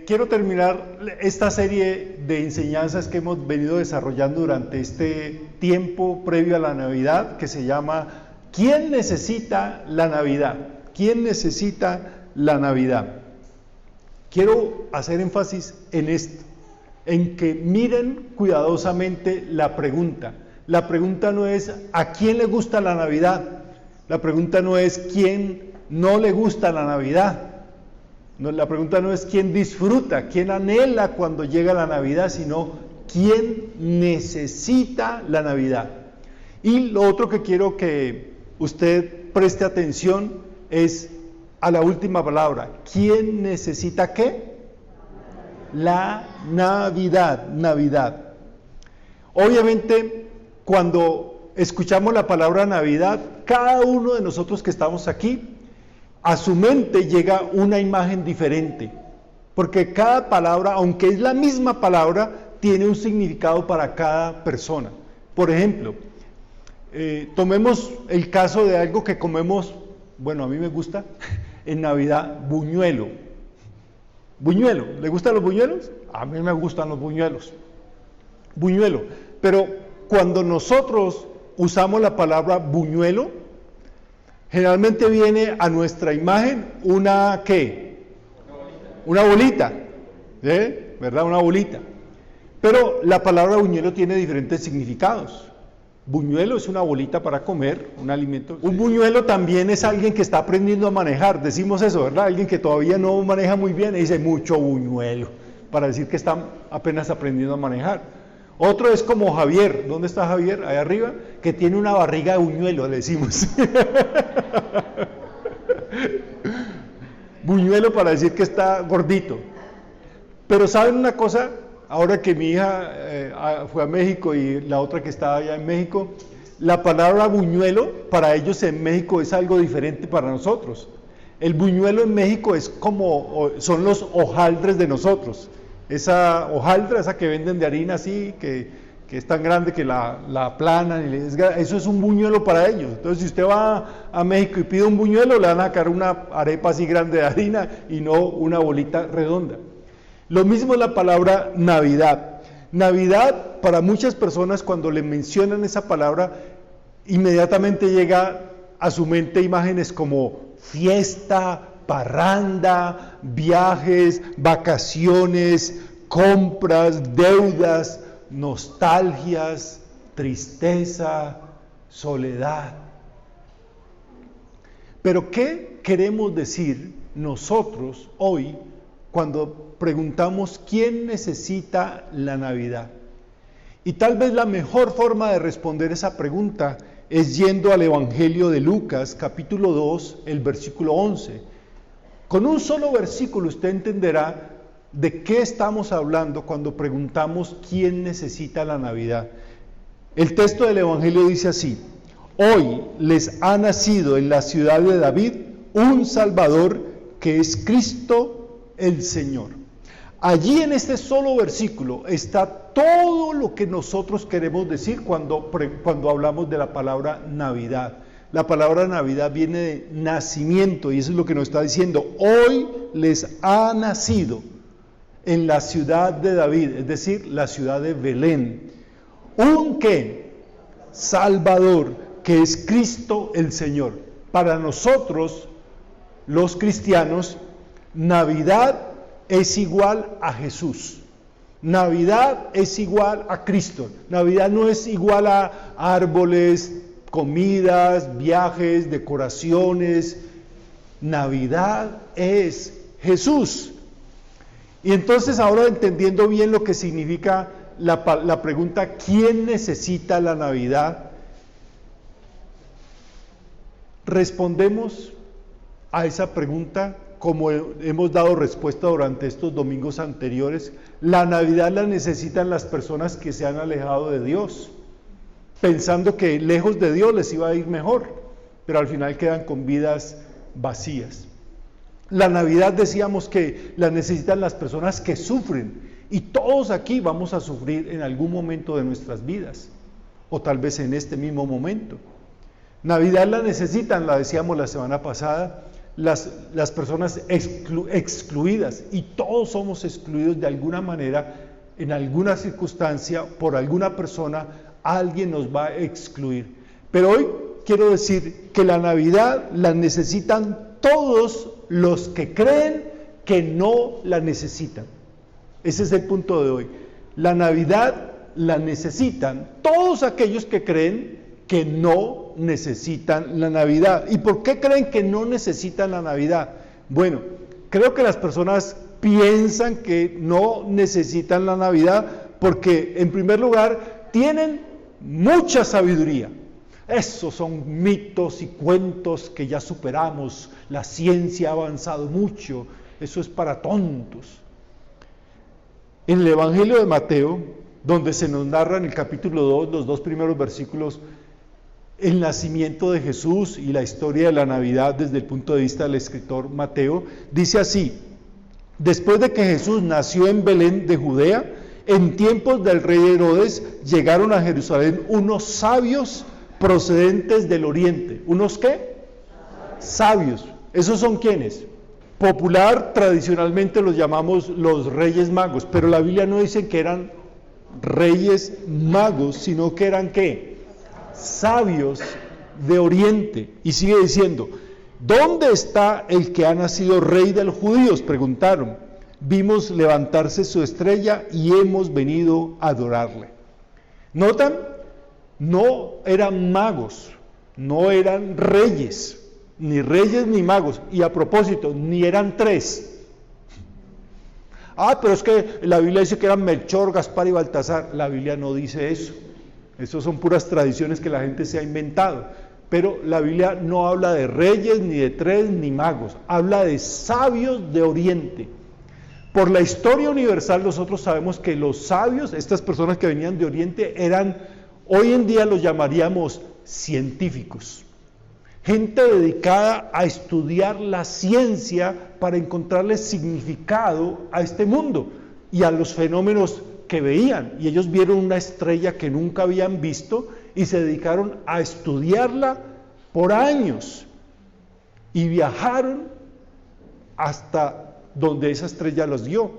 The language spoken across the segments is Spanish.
quiero terminar esta serie de enseñanzas que hemos venido desarrollando durante este tiempo previo a la Navidad, que se llama ¿Quién necesita la Navidad? ¿Quién necesita la Navidad? Quiero hacer énfasis en esto, en que miren cuidadosamente la pregunta. La pregunta no es ¿a quién le gusta la Navidad? La pregunta no es ¿quién no le gusta la Navidad? No, la pregunta no es quién disfruta, quién anhela cuando llega la Navidad, sino quién necesita la Navidad. Y lo otro que quiero que usted preste atención es a la última palabra. ¿Quién necesita qué? La Navidad, Navidad. Obviamente, cuando escuchamos la palabra Navidad, cada uno de nosotros que estamos aquí, a su mente llega una imagen diferente, porque cada palabra, aunque es la misma palabra, tiene un significado para cada persona. Por ejemplo, tomemos el caso de algo que comemos, bueno, a mí me gusta, en Navidad, buñuelo. Buñuelo, ¿le gustan los buñuelos? A mí me gustan los buñuelos. Buñuelo, pero cuando nosotros usamos la palabra buñuelo, generalmente viene a nuestra imagen una ¿qué? Una bolita, ¿verdad? Una bolita. Pero la palabra buñuelo tiene diferentes significados. Buñuelo es una bolita para comer, un alimento. Un buñuelo también es alguien que está aprendiendo a manejar, decimos eso, ¿verdad? Alguien que todavía no maneja muy bien y dice mucho buñuelo, para decir que está apenas aprendiendo a manejar. Otro es como Javier, ¿dónde está Javier? Ahí arriba, que tiene una barriga de buñuelo, le decimos. Buñuelo para decir que está gordito. Pero ¿saben una cosa? Ahora que mi hija fue a México y la otra que estaba allá en México, la palabra buñuelo para ellos en México es algo diferente para nosotros. El buñuelo en México es como, son los hojaldres de nosotros. Esa hojaldra, esa que venden de harina así, que es tan grande que la aplanan, eso es un buñuelo para ellos. Entonces, si usted va a México y pide un buñuelo, le van a sacar una arepa así grande de harina y no una bolita redonda. Lo mismo es la palabra Navidad. Navidad, para muchas personas, cuando le mencionan esa palabra, inmediatamente llega a su mente imágenes como fiesta, parranda, viajes, vacaciones, compras, deudas, nostalgias, tristeza, soledad. Pero ¿qué queremos decir nosotros hoy cuando preguntamos quién necesita la Navidad? Y tal vez la mejor forma de responder esa pregunta es yendo al Evangelio de Lucas, capítulo 2, el versículo 11. Con un solo versículo usted entenderá de qué estamos hablando cuando preguntamos quién necesita la Navidad. El texto del Evangelio dice así: hoy les ha nacido en la ciudad de David un Salvador que es Cristo el Señor. Allí en este solo versículo está todo lo que nosotros queremos decir cuando hablamos de la palabra Navidad. La palabra Navidad viene de nacimiento y eso es lo que nos está diciendo. Hoy les ha nacido en la ciudad de David, es decir, la ciudad de Belén, un ¿qué? Salvador, que es Cristo el Señor. Para nosotros, los cristianos, Navidad es igual a Jesús. Navidad es igual a Cristo. Navidad no es igual a árboles, comidas, viajes, decoraciones. Navidad es Jesús. Y entonces ahora entendiendo bien lo que significa la pregunta ¿quién necesita la Navidad? Respondemos a esa pregunta como hemos dado respuesta durante estos domingos anteriores. La Navidad la necesitan las personas que se han alejado de Dios, pensando que lejos de Dios les iba a ir mejor, pero al final quedan con vidas vacías. La Navidad decíamos que la necesitan las personas que sufren, y todos aquí vamos a sufrir en algún momento de nuestras vidas, o tal vez en este mismo momento. Navidad la necesitan, la decíamos la semana pasada, las personas excluidas, y todos somos excluidos de alguna manera, en alguna circunstancia, por alguna persona, alguien nos va a excluir. Pero hoy quiero decir que la Navidad la necesitan todos los que creen que no la necesitan. Ese es el punto de hoy. La Navidad la necesitan todos aquellos que creen que no necesitan la Navidad. ¿Y por qué creen que no necesitan la Navidad? Bueno, creo que las personas piensan que no necesitan la Navidad porque, en primer lugar, tienen mucha sabiduría. Esos son mitos y cuentos que ya superamos, la ciencia ha avanzado mucho, eso es para tontos. En el Evangelio de Mateo, donde se nos narra en el capítulo 2, los 2 primeros versículos, el nacimiento de Jesús y la historia de la Navidad desde el punto de vista del escritor Mateo, dice así: después de que Jesús nació en Belén de Judea, en tiempos del rey Herodes, llegaron a Jerusalén unos sabios procedentes del oriente. ¿Unos qué? Sabios. ¿Esos son quiénes? Popular, tradicionalmente los llamamos los Reyes Magos, pero la Biblia no dice que eran Reyes Magos, sino que eran ¿qué? Sabios de oriente. Y sigue diciendo: ¿dónde está el que ha nacido rey de los judíos?, preguntaron. Vimos levantarse su estrella y hemos venido a adorarle. ¿Notan? No eran magos, no eran reyes ni magos, y a propósito, ni eran 3. Pero es que la Biblia dice que eran Melchor, Gaspar y Baltasar. La Biblia no dice eso. Eso son puras tradiciones que la gente se ha inventado. Pero la Biblia no habla de reyes, ni de 3, ni magos. Habla de sabios de oriente. Por la historia universal nosotros sabemos que los sabios, estas personas que venían de oriente, eran, hoy en día los llamaríamos científicos. Gente dedicada a estudiar la ciencia para encontrarle significado a este mundo y a los fenómenos que veían. Y ellos vieron una estrella que nunca habían visto y se dedicaron a estudiarla por años. Y viajaron hasta donde esa estrella los dio.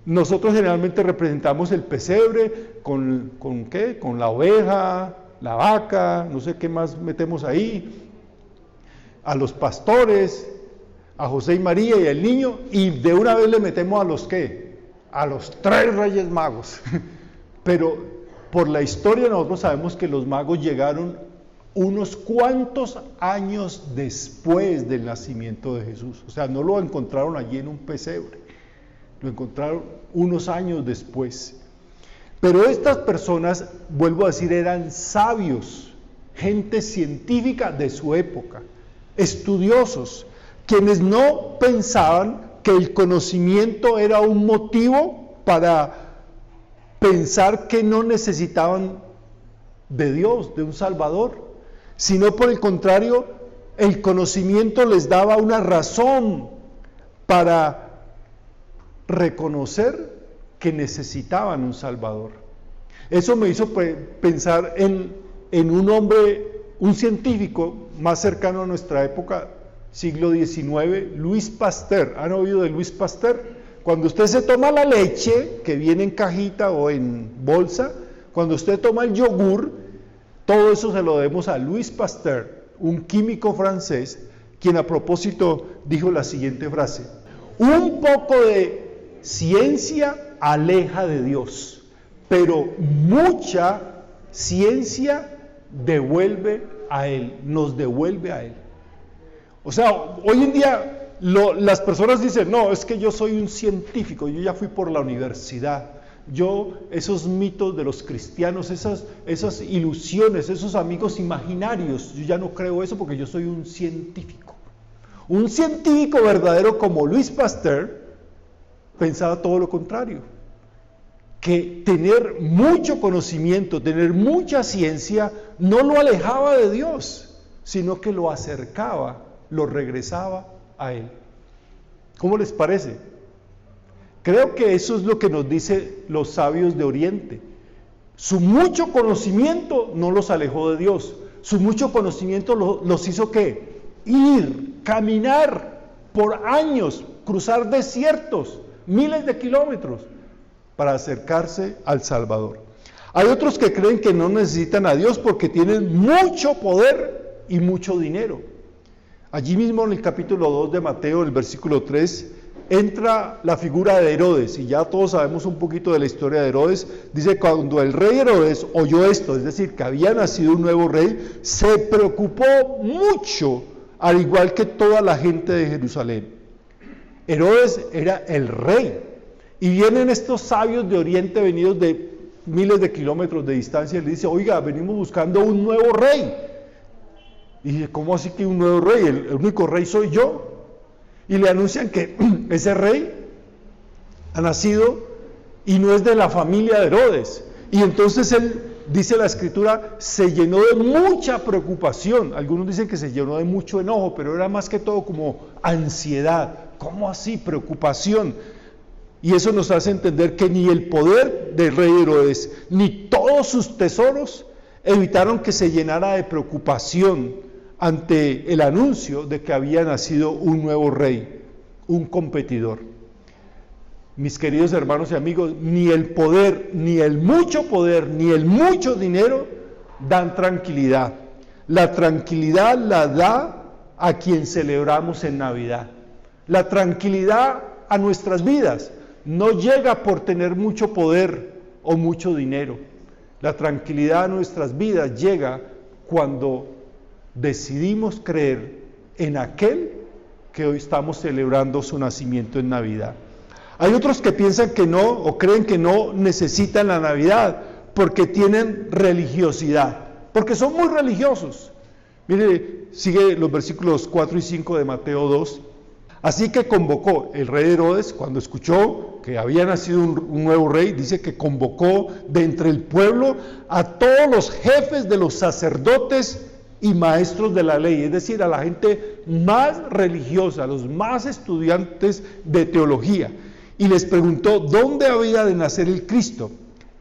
Nosotros generalmente representamos el pesebre ¿con qué? Con la oveja, la vaca, no sé qué más metemos ahí, a los pastores, a José y María y al niño, y de una vez le metemos a los ¿qué? A los 3 Reyes Magos. Pero por la historia nosotros sabemos que los magos llegaron unos cuantos años después del nacimiento de Jesús. O sea, no lo encontraron allí en un pesebre, lo encontraron unos años después. Pero estas personas, vuelvo a decir, eran sabios, gente científica de su época, estudiosos, quienes no pensaban que el conocimiento era un motivo para pensar que no necesitaban de Dios, de un Salvador, sino por el contrario, el conocimiento les daba una razón para reconocer que necesitaban un Salvador. Eso me hizo pensar en un hombre, un científico más cercano a nuestra época, siglo XIX, Louis Pasteur. ¿Han oído de Louis Pasteur? Cuando usted se toma la leche, que viene en cajita o en bolsa, cuando usted toma el yogur, todo eso se lo debemos a Louis Pasteur, un químico francés, quien a propósito dijo la siguiente frase: un poco de ciencia aleja de Dios, pero mucha ciencia devuelve a Él, nos devuelve a Él. O sea, hoy en día las personas dicen: no, es que yo soy un científico, yo ya fui por la universidad, esos mitos de los cristianos, esas ilusiones, esos amigos imaginarios, yo ya no creo eso porque yo soy un científico. Un científico verdadero como Louis Pasteur pensaba todo lo contrario, que tener mucho conocimiento, tener mucha ciencia, no lo alejaba de Dios, sino que lo acercaba, lo regresaba a Él. ¿Cómo les parece? Creo que eso es lo que nos dicen los sabios de Oriente. Su mucho conocimiento no los alejó de Dios, su mucho conocimiento los hizo ¿qué? ir, caminar por años, cruzar desiertos, miles de kilómetros, para acercarse al Salvador. Hay otros que creen que no necesitan a Dios porque tienen mucho poder y mucho dinero. Allí mismo en el capítulo 2 de Mateo, el versículo 3, entra la figura de Herodes, y ya todos sabemos un poquito de la historia de Herodes. Dice, cuando el rey Herodes oyó esto, es decir, que había nacido un nuevo rey, se preocupó mucho, al igual que toda la gente de Jerusalén. Herodes era el rey, y vienen estos sabios de Oriente venidos de miles de kilómetros de distancia, y le dice, oiga, venimos buscando un nuevo rey. Y dice, ¿cómo así que un nuevo rey? El único rey soy yo. Y le anuncian que ese rey ha nacido y no es de la familia de Herodes. Y entonces él, dice la escritura, se llenó de mucha preocupación. Algunos dicen que se llenó de mucho enojo, pero era más que todo como ansiedad. ¿Cómo así? Preocupación. Y eso nos hace entender que ni el poder del rey Herodes, ni todos sus tesoros evitaron que se llenara de preocupación ante el anuncio de que había nacido un nuevo rey, un competidor. Mis queridos hermanos y amigos, ni el poder, ni el mucho dinero dan tranquilidad. La tranquilidad la da a quien celebramos en Navidad. La tranquilidad a nuestras vidas no llega por tener mucho poder o mucho dinero. La tranquilidad a nuestras vidas llega cuando decidimos creer en aquel que hoy estamos celebrando su nacimiento en Navidad. Hay otros que piensan que no, o creen que no necesitan la Navidad, porque tienen religiosidad, porque son muy religiosos. Mire, sigue los versículos 4 y 5 de Mateo 2. Así que convocó el rey Herodes, cuando escuchó que había nacido un nuevo rey, dice que convocó de entre el pueblo a todos los jefes de los sacerdotes y maestros de la ley, es decir, a la gente más religiosa, a los más estudiantes de teología, y les preguntó dónde había de nacer el Cristo.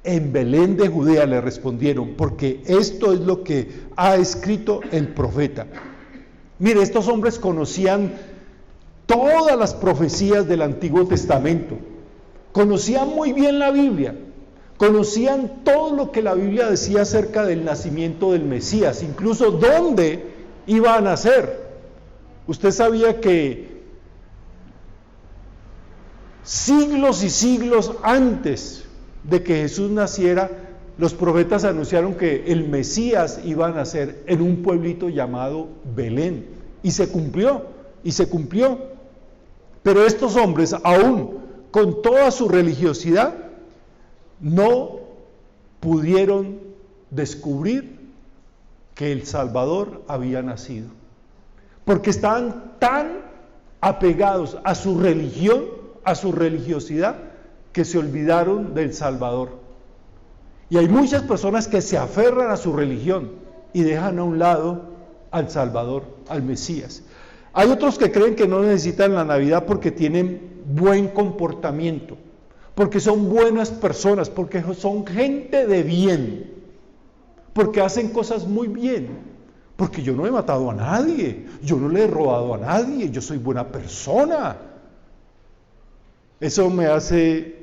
En Belén de Judea, le respondieron, porque esto es lo que ha escrito el profeta. Mire, estos hombres conocían todas las profecías del Antiguo Testamento, conocían muy bien la Biblia, conocían todo lo que la Biblia decía acerca del nacimiento del Mesías, incluso dónde iba a nacer. Usted sabía que siglos y siglos antes de que Jesús naciera, los profetas anunciaron que el Mesías iba a nacer en un pueblito llamado Belén, y se cumplió. Pero estos hombres, aún con toda su religiosidad, no pudieron descubrir que el Salvador había nacido, porque estaban tan apegados a su religión, a su religiosidad, que se olvidaron del Salvador. Y hay muchas personas que se aferran a su religión y dejan a un lado al Salvador, al Mesías. Hay otros que creen que no necesitan la Navidad porque tienen buen comportamiento, porque son buenas personas, porque son gente de bien, porque hacen cosas muy bien, porque yo no he matado a nadie, yo no le he robado a nadie, yo soy buena persona. Eso me hace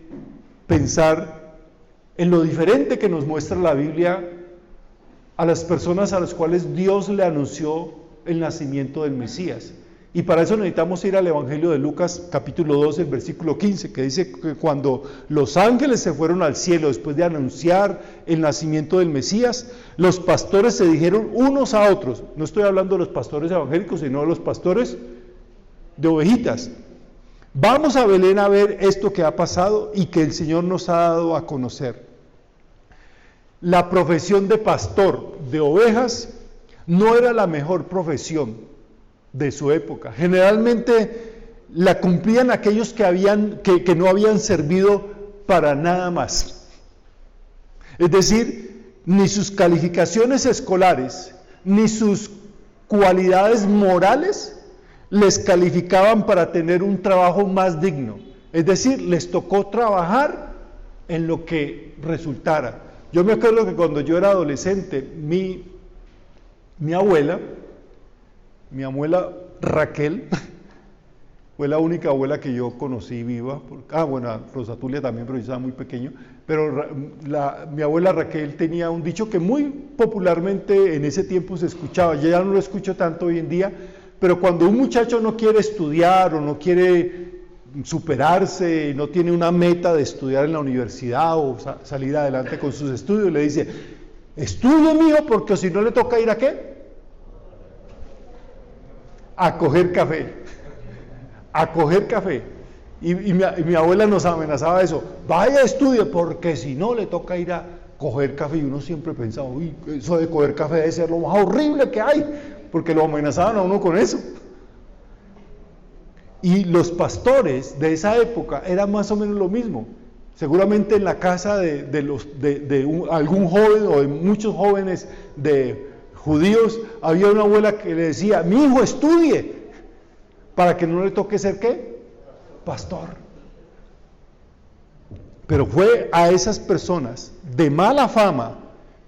pensar en lo diferente que nos muestra la Biblia a las personas a las cuales Dios le anunció el nacimiento del Mesías. Y para eso necesitamos ir al Evangelio de Lucas, capítulo 12, el versículo 15, que dice que cuando los ángeles se fueron al cielo después de anunciar el nacimiento del Mesías, los pastores se dijeron unos a otros, no estoy hablando de los pastores evangélicos, sino de los pastores de ovejitas: vamos a Belén a ver esto que ha pasado y que el Señor nos ha dado a conocer. La profesión de pastor de ovejas no era la mejor profesión de su época. Generalmente la cumplían aquellos que no habían servido para nada más. Es decir, ni sus calificaciones escolares, ni sus cualidades morales les calificaban para tener un trabajo más digno. Es decir, les tocó trabajar en lo que resultara. Yo me acuerdo que cuando yo era adolescente, mi abuela, Mi abuela Raquel fue la única abuela que yo conocí viva. Bueno, Rosa Tulia también, pero yo estaba muy pequeño. Pero mi abuela Raquel tenía un dicho que muy popularmente en ese tiempo se escuchaba. Yo ya no lo escucho tanto hoy en día, pero cuando un muchacho no quiere estudiar o no quiere superarse, no tiene una meta de estudiar en la universidad o salir adelante con sus estudios, le dice: estudie, mijo, porque si no le toca ir ¿a qué? A coger café. A coger café. Y mi abuela nos amenazaba eso: vaya, estudie, porque si no le toca ir a coger café. Y uno siempre pensaba: uy, eso de coger café debe ser lo más horrible que hay, porque lo amenazaban a uno con eso. Y los pastores de esa época eran más o menos lo mismo. Seguramente en la casa de algún joven o de muchos jóvenes de judíos había una abuela que le decía: mi hijo, estudie, para que no le toque ser ¿qué? Pastor. Pero fue a esas personas de mala fama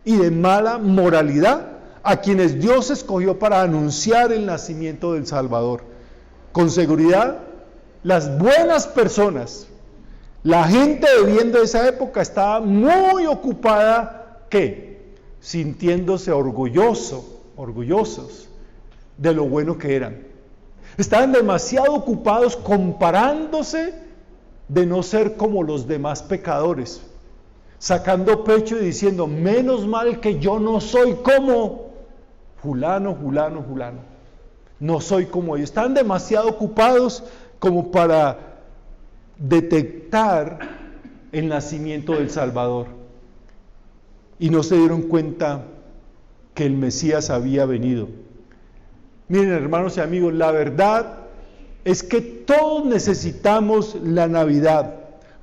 y de mala moralidad a quienes Dios escogió para anunciar el nacimiento del Salvador. Con seguridad, las buenas personas, la gente de bien de esa época estaba muy ocupada, ¿qué? Sintiéndose orgullosos de lo bueno que eran. Estaban demasiado ocupados comparándose de no ser como los demás pecadores, sacando pecho y diciendo: menos mal que yo no soy como fulano. No soy como ellos. Estaban demasiado ocupados como para detectar el nacimiento del Salvador. Y no se dieron cuenta que el Mesías había venido. Miren, hermanos y amigos, la verdad es que todos necesitamos la Navidad,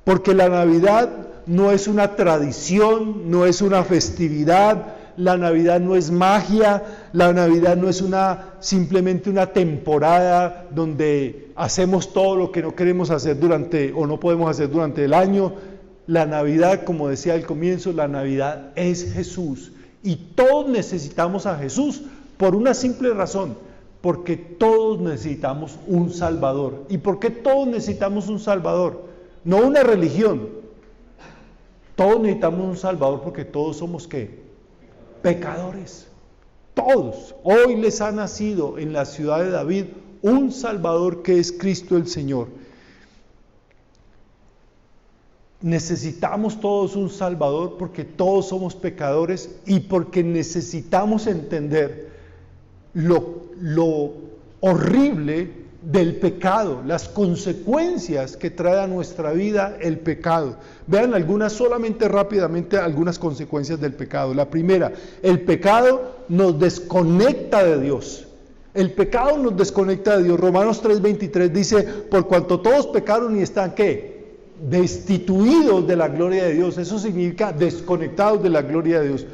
porque la Navidad no es una tradición, no es una festividad. La Navidad no es magia, la Navidad no es simplemente una temporada donde hacemos todo lo que no queremos hacer o no podemos hacer durante el año. La Navidad, como decía al comienzo, la Navidad es Jesús. Y todos necesitamos a Jesús por una simple razón: porque todos necesitamos un Salvador. ¿Y por qué todos necesitamos un Salvador? No una religión. Todos necesitamos un Salvador porque todos somos ¿qué? Pecadores. Todos. Hoy les ha nacido en la ciudad de David un Salvador, que es Cristo el Señor. Necesitamos todos un Salvador porque todos somos pecadores y porque necesitamos entender lo horrible del pecado, las consecuencias que trae a nuestra vida el pecado. Vean solamente rápidamente algunas consecuencias del pecado. La primera: el pecado nos desconecta de Dios. El pecado nos desconecta de Dios. Romanos 3:23 dice: por cuanto todos pecaron y están ¿qué? Destituidos de la gloria de Dios. Eso significa desconectados de la gloria de Dios.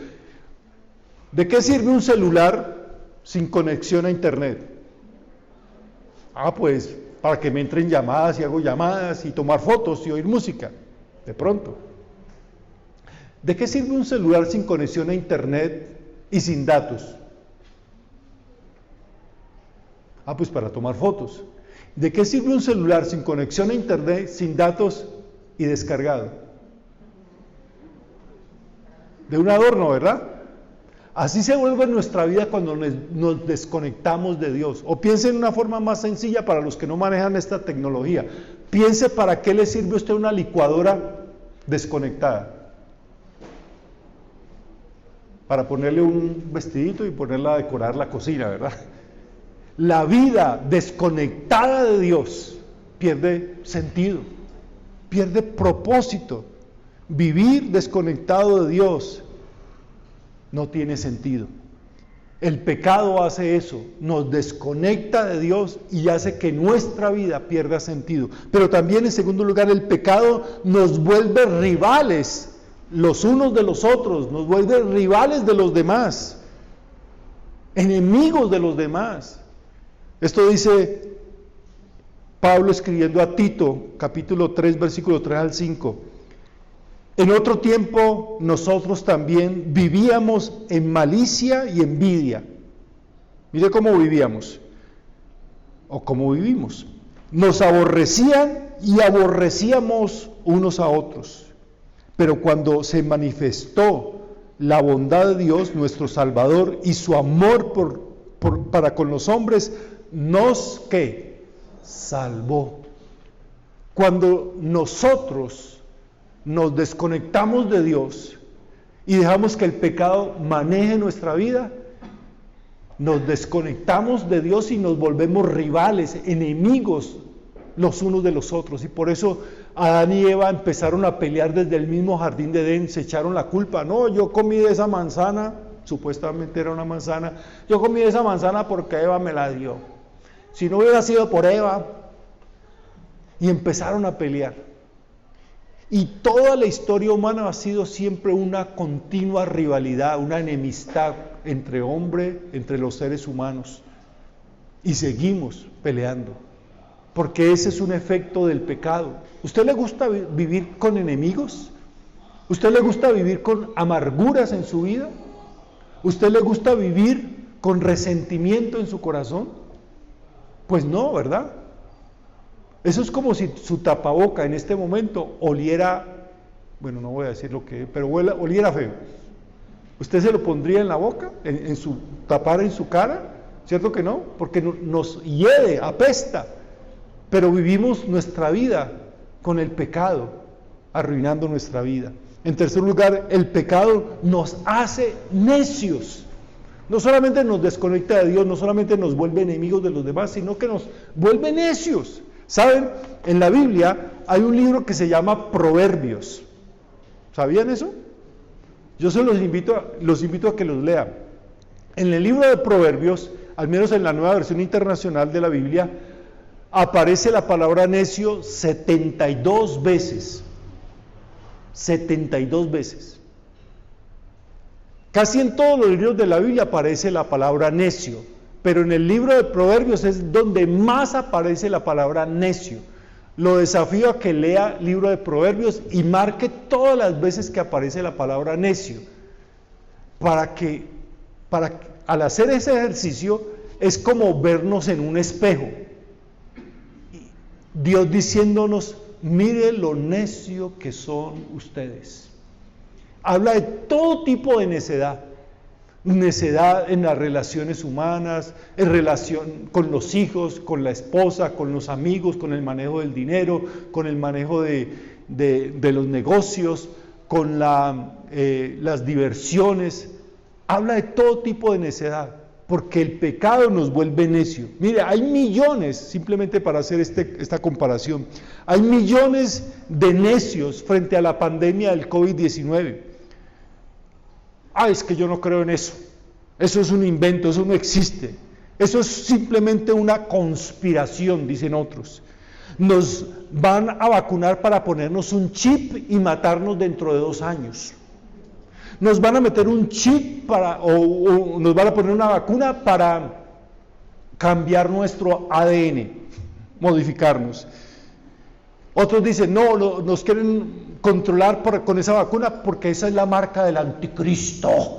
¿De qué sirve un celular sin conexión a internet? Pues para que me entren llamadas y hago llamadas y tomar fotos y oír música, de pronto. ¿De qué sirve un celular sin conexión a internet y sin datos? Pues para tomar fotos. ¿De qué sirve un celular sin conexión a internet, sin datos y descargado? De un adorno, ¿verdad? Así se vuelve nuestra vida cuando nos desconectamos de Dios. O piense en una forma más sencilla para los que no manejan esta tecnología. Piense para qué le sirve a usted una licuadora desconectada. Para ponerle un vestidito y ponerla a decorar la cocina, ¿verdad? La vida desconectada de Dios pierde sentido, pierde propósito. Vivir desconectado de Dios no tiene sentido. El pecado hace eso, nos desconecta de Dios y hace que nuestra vida pierda sentido. Pero también, en segundo lugar, el pecado nos vuelve rivales los unos de los otros, nos vuelve rivales de los demás, enemigos de los demás. Esto dice Pablo escribiendo a Tito, capítulo 3, versículo 3 al 5. En otro tiempo nosotros también vivíamos en malicia y envidia. Mire cómo vivíamos. o cómo vivimos. Nos aborrecían y aborrecíamos unos a otros. Pero cuando se manifestó la bondad de Dios, nuestro Salvador, y su amor para con los hombres, nos ¿qué? Salvó. Cuando nosotros nos desconectamos de Dios y dejamos que el pecado maneje nuestra vida, nos desconectamos de Dios y nos volvemos rivales, enemigos los unos de los otros. Y por eso Adán y Eva empezaron a pelear desde el mismo jardín de Edén, se echaron la culpa. No, yo comí de esa manzana, supuestamente era una manzana, yo comí de esa manzana porque Eva me la dio. Si no hubiera sido por Eva, y empezaron a pelear. Y toda la historia humana ha sido siempre una continua rivalidad, una enemistad entre los seres humanos. Y seguimos peleando, porque ese es un efecto del pecado. ¿Usted le gusta vivir con enemigos? ¿Usted le gusta vivir con amarguras en su vida? ¿Usted le gusta vivir con resentimiento en su corazón? Pues no, ¿verdad? Eso es como si su tapaboca en este momento oliera, bueno, no voy a decir lo que, pero oliera feo. ¿Usted se lo pondría en la boca, tapar en su cara? ¿Cierto que no? Porque nos hiede, apesta. Pero vivimos nuestra vida con el pecado, arruinando nuestra vida. En tercer lugar, el pecado nos hace necios. No solamente nos desconecta de Dios, no solamente nos vuelve enemigos de los demás, sino que nos vuelve necios. ¿Saben? En la Biblia hay un libro que se llama Proverbios. ¿Sabían eso? Yo se los invito a que los lean. En el libro de Proverbios, al menos en la Nueva Versión Internacional de la Biblia, aparece la palabra necio 72 veces. 72 veces. Casi en todos los libros de la Biblia aparece la palabra necio, pero en el libro de Proverbios es donde más aparece la palabra necio. Lo desafío a que lea el libro de Proverbios y marque todas las veces que aparece la palabra necio, para que al hacer ese ejercicio es como vernos en un espejo. Dios diciéndonos: mire lo necio que son ustedes. Habla de todo tipo de necedad. Necedad en las relaciones humanas, en relación con los hijos, con la esposa, con los amigos, con el manejo del dinero, con el manejo de los negocios, con las diversiones. Habla de todo tipo de necedad, porque el pecado nos vuelve necio. Mire, hay millones, simplemente para hacer esta comparación, hay millones de necios frente a la pandemia del COVID-19. Es que yo no creo en eso. Eso es un invento, eso no existe. Eso es simplemente una conspiración, dicen otros. Nos van a vacunar para ponernos un chip y matarnos dentro de 2 años. Nos van a meter un chip o nos van a poner una vacuna para cambiar nuestro ADN, modificarnos. Otros dicen: no, nos quieren controlar con esa vacuna porque esa es la marca del anticristo.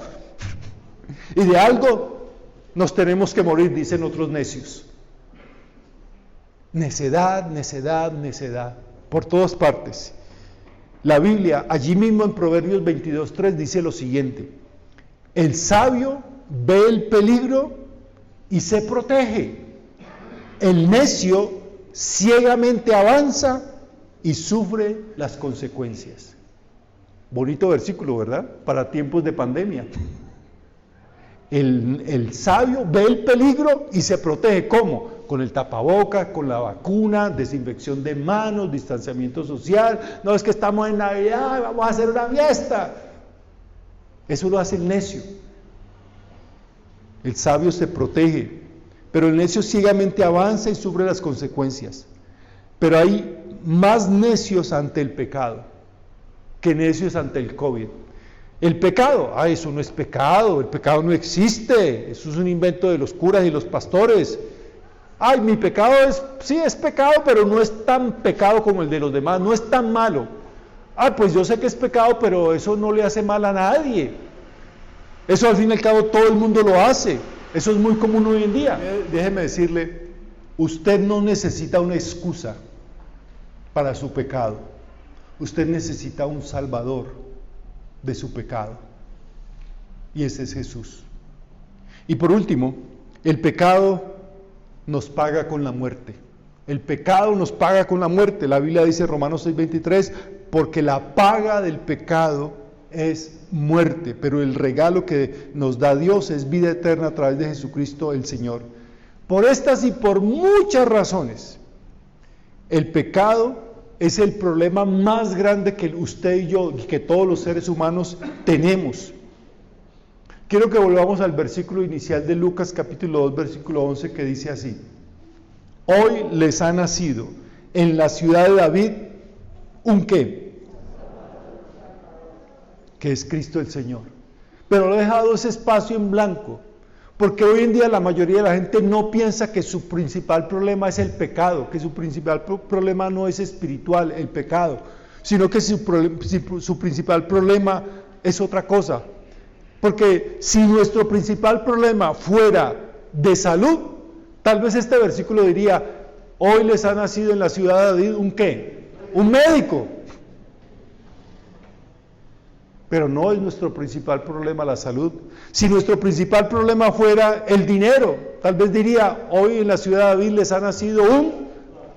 Y de algo nos tenemos que morir, dicen otros necios. Necedad, necedad, necedad, por todas partes. La Biblia, allí mismo en Proverbios 22:3, dice lo siguiente: el sabio ve el peligro y se protege. El necio ciegamente avanza y sufre las consecuencias. Bonito versículo, ¿verdad? Para tiempos de pandemia. El sabio ve el peligro y se protege. ¿Cómo? Con el tapaboca, con la vacuna, desinfección de manos, distanciamiento social. No es que estamos en Navidad, vamos a hacer una fiesta. Eso lo hace el necio. El sabio se protege, pero el necio ciegamente avanza y sufre las consecuencias. Pero hay más necios ante el pecado que necios ante el COVID. El pecado, eso no es pecado, el pecado no existe, eso es un invento de los curas y los pastores. Mi pecado sí es pecado, pero no es tan pecado como el de los demás, no es tan malo. Pues yo sé que es pecado, pero eso no le hace mal a nadie. Eso al fin y al cabo todo el mundo lo hace, eso es muy común hoy en día. Déjeme decirle, Usted no necesita una excusa para su pecado. Usted necesita un salvador de su pecado. Y ese es Jesús. Y por último, el pecado nos paga con la muerte. El pecado nos paga con la muerte. La Biblia dice, Romanos 6:23, porque la paga del pecado es muerte, pero el regalo que nos da Dios es vida eterna a través de Jesucristo el Señor. Por estas y por muchas razones, el pecado es el problema más grande que usted y yo, y que todos los seres humanos tenemos. Quiero que volvamos al versículo inicial de Lucas capítulo 2, versículo 11, que dice así: hoy les ha nacido en la ciudad de David un ¿qué? Que es Cristo el Señor. Pero he dejado ese espacio en blanco, porque hoy en día la mayoría de la gente no piensa que su principal problema es el pecado, que su principal problema no es espiritual, el pecado, sino que su principal problema es otra cosa. Porque si nuestro principal problema fuera de salud, tal vez este versículo diría, hoy les ha nacido en la ciudad de David un ¿qué? Un médico. Pero no es nuestro principal problema la salud. Si nuestro principal problema fuera el dinero, tal vez diría, hoy en la ciudad de David les ha nacido un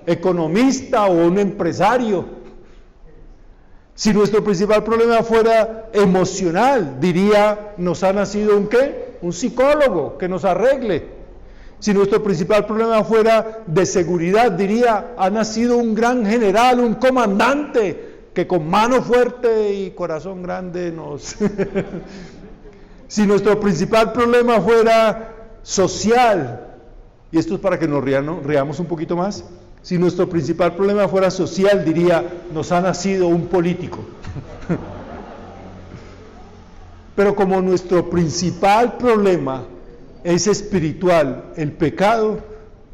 economista o un empresario. Si nuestro principal problema fuera emocional, diría, nos ha nacido un ¿qué? Un psicólogo que nos arregle. Si nuestro principal problema fuera de seguridad, diría, ha nacido un gran general, un comandante, que con mano fuerte y corazón grande nos... Si nuestro principal problema fuera social, y esto es para que nos riamos un poquito más, si nuestro principal problema fuera social, diría, nos ha nacido un político. Pero como nuestro principal problema es espiritual, el pecado,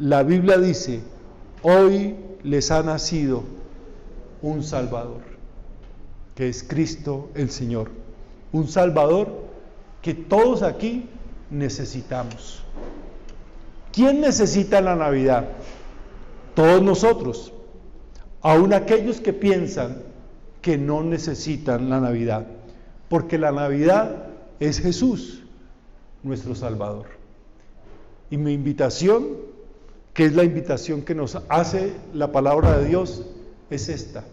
la Biblia dice, hoy les ha nacido un Salvador, que es Cristo el Señor. Un Salvador que todos aquí necesitamos. ¿Quién necesita la Navidad? Todos nosotros, aun aquellos que piensan que no necesitan la Navidad, porque la Navidad es Jesús, nuestro Salvador. Y mi invitación, que es la invitación que nos hace la palabra de Dios, es esta: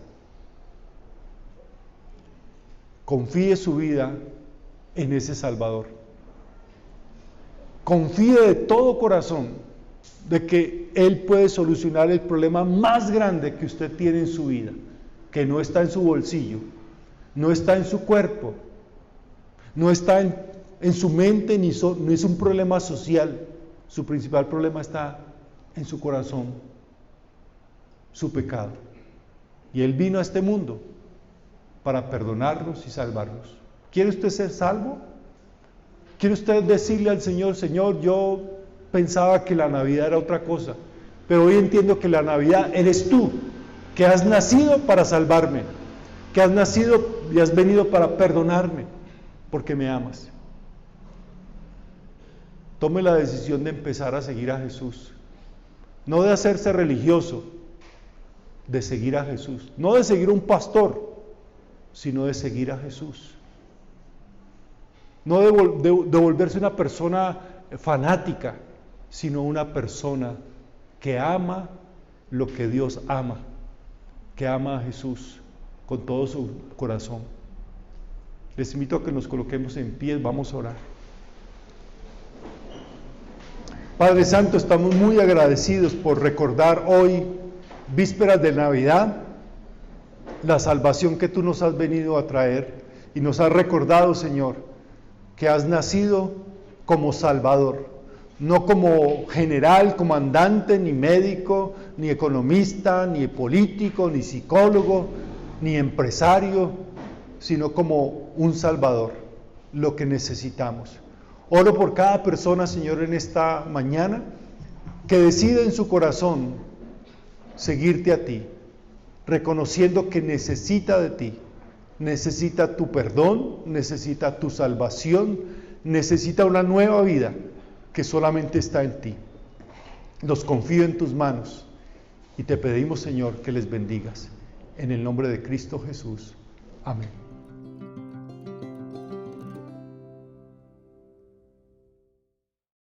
confíe su vida en ese Salvador. Confíe de todo corazón de que Él puede solucionar el problema más grande que usted tiene en su vida, que no está en su bolsillo, no está en su cuerpo, no está en su mente, no es un problema social. Su principal problema está en su corazón, su pecado. Y Él vino a este mundo para perdonarnos y salvarnos. ¿Quiere usted ser salvo? ¿Quiere usted decirle al Señor, Señor, yo pensaba que la Navidad era otra cosa, pero hoy entiendo que la Navidad eres tú, que has nacido para salvarme, que has nacido y has venido para perdonarme, porque me amas? Tome la decisión de empezar a seguir a Jesús, no de hacerse religioso, de seguir a Jesús, no de seguir a un pastor, sino de seguir a Jesús. No de volverse una persona fanática, sino una persona que ama lo que Dios ama, que ama a Jesús con todo su corazón. Les invito a que nos coloquemos en pie, vamos a orar. Padre Santo, estamos muy agradecidos por recordar hoy, vísperas de Navidad, la salvación que tú nos has venido a traer, y nos has recordado, Señor, que has nacido como Salvador, no como general, comandante, ni médico, ni economista, ni político, ni psicólogo, ni empresario, sino como un Salvador, lo que necesitamos. Oro por cada persona, Señor, en esta mañana, que decide en su corazón seguirte a ti, reconociendo que necesita de ti, necesita tu perdón, necesita tu salvación, necesita una nueva vida que solamente está en ti. Los confío en tus manos y te pedimos, Señor, que les bendigas. En el nombre de Cristo Jesús. Amén.